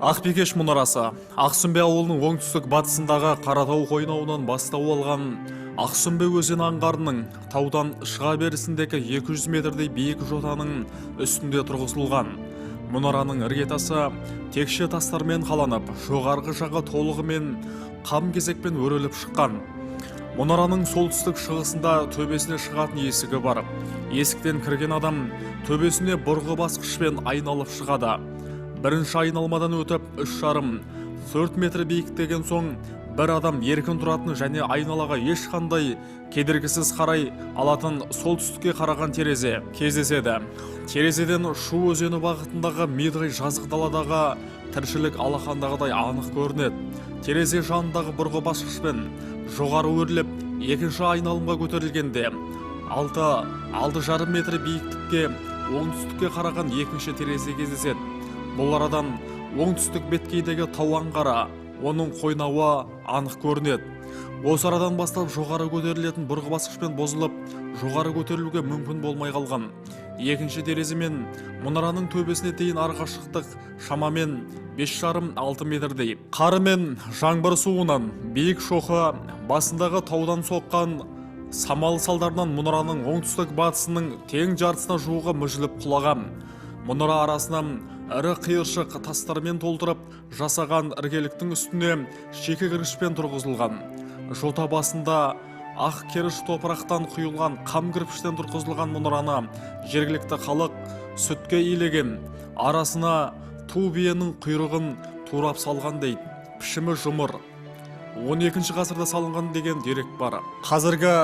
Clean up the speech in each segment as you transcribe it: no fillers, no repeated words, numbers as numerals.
Ақбикеш мұнарасы Ақсүмбе ауылының оңтүстік батысындағы Қаратау қойнауынан бастау алған Ақсүмбе өзен аңғарының таудан шыға берісіндегі 200 метрдей биік жотаның үстінде тұрғызылған. Мұнараның іргетасы текше тастармен қаланып, жоғарғы жағы толығымен қам кезекпен өріліп шыққан. Мұнараның солтүстік шығысында төбесіне шығатын есігі бар. Есіктен кірген адам төбесіне бұрғы басқышпен айналып шығады. Бірінші айналмадан өтіп 3,5-4 метр биіктеген соң бір адам еркін тұратын және айналаға ешқандай кедергісіз қарай алатын солтүстікке қараған терезе кездеседі. Терезеден Шу өзені бағытындағы мидай жазық даладағы тіршілік алақандағыдай анық көрінеді. Терезе жанындағы бұрғы басқышпен жоғары өрлеп, екінші айналымға көтерілгенде 6,5 метр биіктікке оңтүстікке қараған екінші терезе кездеседі. Бұл арадан оңтүстік беткейдегі тау аңғары, оның қойнауы анық көрінеді. Осы арадан бастап жоғары көтерілетін бұрғы басқышпен бозылып, жоғары көтерілуге мүмкін болмай қалған. Екінші терезе мен мұнараның төбесіне дейін арақашықтық шамамен 5,5-6 метрдей. Қары мен жаңбыр суынан биік шоқы басындағы таудан соққан самал салдарынан мұнараның оңтүстік батысының тең жартысына жуығы мүжіліп құлаған. Мұнара арасынан ірі қиыршық тастармен толтырып жасаған іргеліктің үстіне шеке кірпішпен тұрғызылған. Жота басында ақ керіш топырақтан құйылған қам кірпіштен тұрғызылған мұнараны жергілікті халық сүтке илеген, арасына ту биенің құйрығын турап салған дейді. Пішімі жұмыр. 12 ғасырда салынған деген дерек бар. Қазіргі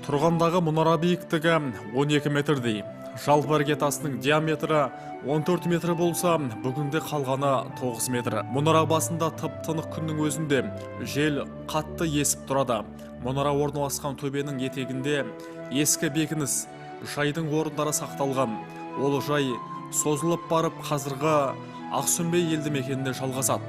тұрғандағы мұнара биіктігі 12 метрдей. Жалпы іргетасының диаметрі 14 метр болса, бүгінде қалғаны 9 метр. Мұнара басында тып-тынық күннің өзінде жел қатты есіп тұрады. Мұнара орналасқан төбенің етегінде ескі бекініс жайдың орындары сақталған. Ол жай созылып барып қазіргі Ақсүмбе елді мекеніне жалғасады.